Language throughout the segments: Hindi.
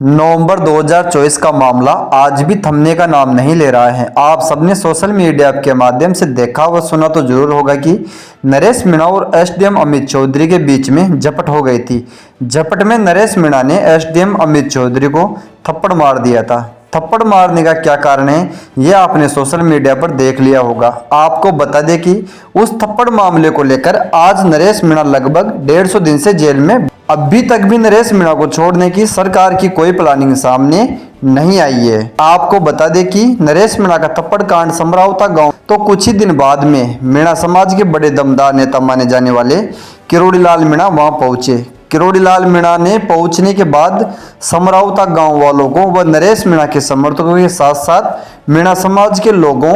नवंबर 2024 का मामला आज भी थमने का नाम नहीं ले रहा है। आप सबने सोशल मीडिया के माध्यम से देखा व सुना तो जरूर होगा कि नरेश मीणा और एसडीएम अमित चौधरी के बीच में झपट हो गई थी। झपट में नरेश मीणा ने एसडीएम अमित चौधरी को थप्पड़ मार दिया था। थप्पड़ मारने का क्या कारण है यह आपने सोशल मीडिया पर देख लिया होगा। आपको बता दें कि उस थप्पड़ मामले को लेकर आज नरेश मीणा लगभग 150 दिन से जेल में। अभी तक भी नरेश मीणा को छोड़ने की सरकार की कोई प्लानिंग सामने नहीं आई है। आपको बता दें कि नरेश मीणा का थप्पड़ कांड समरावता गांव तो कुछ ही दिन बाद में मीणा समाज के बड़े दमदार नेता माने जाने वाले किरोड़ी लाल मीणा वहां पहुंचे। किरोड़ी लाल मीणा ने पहुंचने के बाद समरावता गांव वालों को व नरेश मीणा के समर्थकों के साथ साथ मीणा समाज के लोगों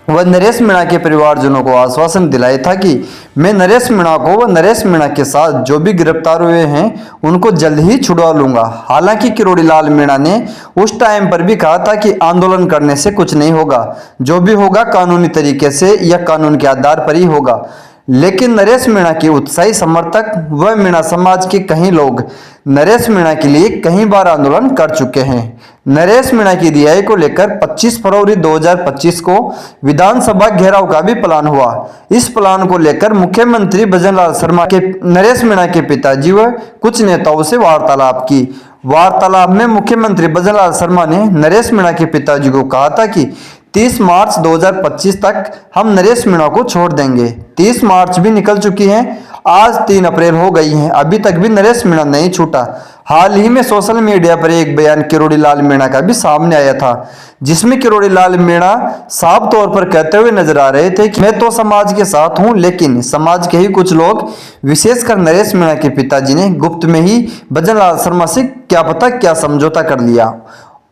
व नरेश मीणा के परिवारजनों को आश्वासन दिलाया था कि मैं नरेश मीणा को व नरेश मीणा के साथ जो भी गिरफ्तार हुए हैं उनको जल्द ही छुड़वा लूंगा। हालांकि किरोड़ी लाल मीणा ने उस टाइम पर भी कहा था कि आंदोलन करने से कुछ नहीं होगा, जो भी होगा कानूनी तरीके से या कानून के आधार पर ही होगा। लेकिन नरेश मीणा के उत्साही समर्थक व मीणा समाज के कई लोग नरेश मीणा के लिए कई बार आंदोलन कर चुके हैं। नरेश मीणा की रिहाई को लेकर 25 फरवरी 2025 को विधानसभा घेराव का भी प्लान हुआ। इस प्लान को लेकर मुख्यमंत्री भजनलाल शर्मा के नरेश मीणा के पिताजी व कुछ नेताओं से वार्तालाप की। वार्तालाप में मुख्यमंत्री भजनलाल शर्मा ने नरेश मीणा के पिताजी को कहा था कि 30 मार्च 2025 तक हम नरेश मीणा को छोड़ देंगे। 30 मार्च भी निकल चुकी है, आज 3 अप्रैल हो गई है, अभी तक भी नरेश मीणा नहीं छूटा। हाल ही में सोशल मीडिया पर एक बयान किरोड़ी लाल मीणा का भी सामने आया था, जिसमें किरोड़ी लाल मीणा साफ तौर पर कहते हुए नजर आ रहे थे कि मैं तो समाज के साथ हूं, लेकिन समाज के ही कुछ लोग विशेषकर नरेश मीणा के पिताजी ने गुप्त में ही भजनलाल शर्मा से क्या पता क्या समझौता कर लिया।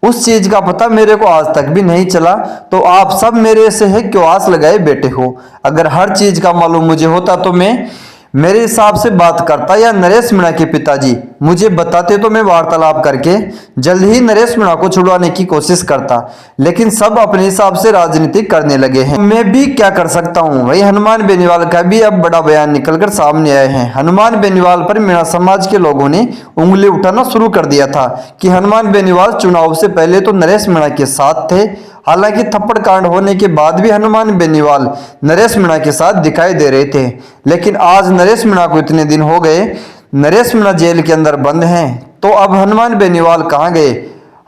उस चीज का पता मेरे को आज तक भी नहीं चला, तो आप सब मेरे से है क्यों आस लगाए बैठे हो। अगर हर चीज का मालूम मुझे होता तो मैं मेरे हिसाब से बात करता या नरेश मीणा के पिताजी मुझे बताते तो मैं वार्तालाप करके जल्द ही नरेश मीणा को छुड़वाने की कोशिश करता। लेकिन सब अपने हिसाब से राजनीति करने लगे हैं, मैं भी क्या कर सकता हूं। वही हनुमान बेनीवाल का भी अब बड़ा बयान निकलकर सामने आए हैं। हनुमान बेनीवाल पर मीणा समाज के लोगों ने उंगली उठाना शुरू कर दिया था कि हनुमान बेनीवाल चुनाव से पहले तो नरेश मीणा के साथ थे। हालांकि थप्पड़ कांड होने के बाद भी हनुमान बेनीवाल नरेश मीणा के साथ दिखाई दे रहे थे, लेकिन आज नरेश मीणा को इतने दिन हो गए, नरेश मीणा जेल के अंदर बंद हैं, तो अब हनुमान बेनीवाल कहां गए।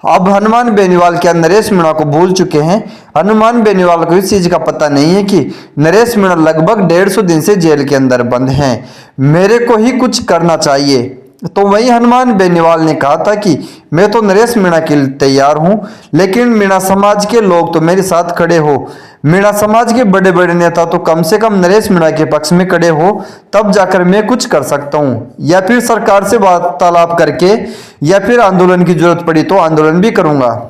अब हनुमान बेनीवाल क्या नरेश मीणा को भूल चुके हैं। हनुमान बेनीवाल को इस चीज का पता नहीं है कि नरेश मीणा लगभग 150 दिन से जेल के अंदर बंद हैं, मेरे को ही कुछ करना चाहिए। तो वही हनुमान बेनीवाल ने कहा था कि मैं तो नरेश मीणा के लिए तैयार हूं, लेकिन मीणा समाज के लोग तो मेरे साथ खड़े हो। मीणा समाज के बड़े बड़े नेता तो कम से कम नरेश मीणा के पक्ष में खड़े हो, तब जाकर मैं कुछ कर सकता हूं, या फिर सरकार से वार्तालाप करके, या फिर आंदोलन की जरूरत पड़ी तो आंदोलन भी करूंगा।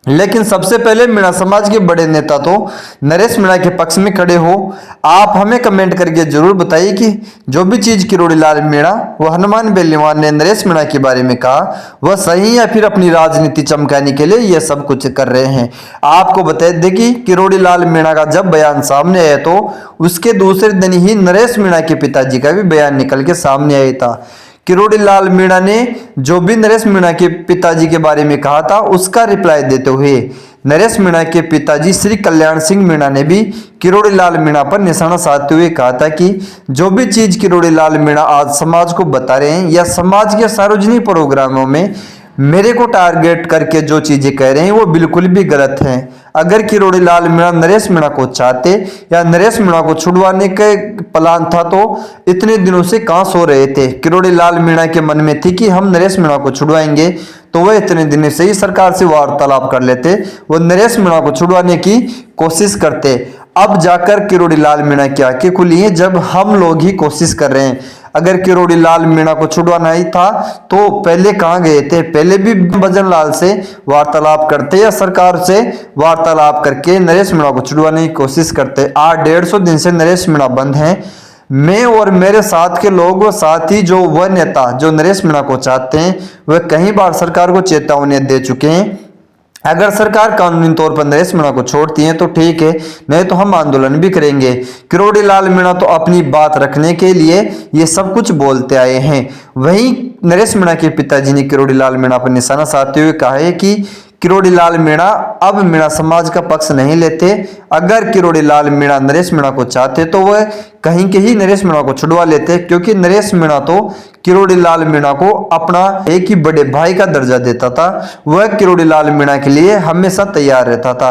लेकिन सबसे पहले मीणा समाज के बड़े नेता तो नरेश मीणा के पक्ष में खड़े हो। आप हमें कमेंट करके जरूर बताइए कि जो भी चीज किरोड़ी लाल मीणा व हनुमान बेनीवाल ने नरेश मीणा के बारे में कहा वह सही या फिर अपनी राजनीति चमकाने के लिए यह सब कुछ कर रहे हैं। आपको बता दें कि किरोड़ी लाल मीणा का जब बयान सामने आया तो उसके दूसरे दिन ही नरेश मीणा के पिताजी का भी बयान निकल के सामने आया था। किरोड़ी लाल मीणा ने जो भी नरेश मीणा के पिताजी के बारे में कहा था उसका रिप्लाई देते हुए नरेश मीणा के पिताजी श्री कल्याण सिंह मीणा ने भी किरोड़ी लाल मीणा पर निशाना साधते हुए कहा था कि जो भी चीज किरोड़ी लाल मीणा आज समाज को बता रहे हैं या समाज के सार्वजनिक प्रोग्रामों में मेरे को टारगेट करके जो चीजें कह रहे हैं वो बिल्कुल भी गलत हैं। अगर किरोड़ी लाल मीणा नरेश मीणा को चाहते या नरेश मीणा को छुड़वाने का प्लान था तो इतने दिनों से कहां सो रहे थे। किरोड़ी लाल मीणा के मन में थी कि हम नरेश मीणा को छुड़वाएंगे, तो वह इतने दिन से ही सरकार से वार्तालाप कर लेते, वो नरेश मीणा को छुड़वाने की कोशिश करते। अब जाकर किरोड़ी लाल मीणा की आंखें खुली हैं जब हम लोग ही कोशिश कर रहे हैं। अगर किरोड़ी लाल मीणा को छुड़वाना ही था तो पहले कहां गए थे। पहले भी भजनलाल से वार्तालाप करते या सरकार से वार्तालाप करके नरेश मीणा को छुड़वाने की कोशिश करते। आज 150 दिन से नरेश मीणा बंद हैं। मैं और मेरे साथ के लोग व साथ ही जो वह नेता जो नरेश मीणा को चाहते हैं वह कई बार सरकार को चेतावनी दे चुके हैं। अगर सरकार कानूनी तौर पर नरेश मीणा को छोड़ती है तो ठीक है, नहीं तो हम आंदोलन भी करेंगे। किरोड़ी लाल मीणा तो अपनी बात रखने के लिए ये सब कुछ बोलते आए हैं। वहीं नरेश मीणा के पिताजी ने किरोड़ी लाल मीणा पर निशाना साधते हुए कहा है कि किरोड़ी लाल मीणा अब मीणा समाज का पक्ष नहीं लेते। अगर किरोड़ी लाल मीणा नरेश मीणा को चाहते तो वह कहीं के ही नरेश मीणा को छुड़वा लेते, क्योंकि नरेश मीणा तो किरोड़ी लाल मीणा को अपना एक ही बड़े भाई का दर्जा देता था। वह किरोड़ी लाल मीणा के लिए हमेशा तैयार रहता था।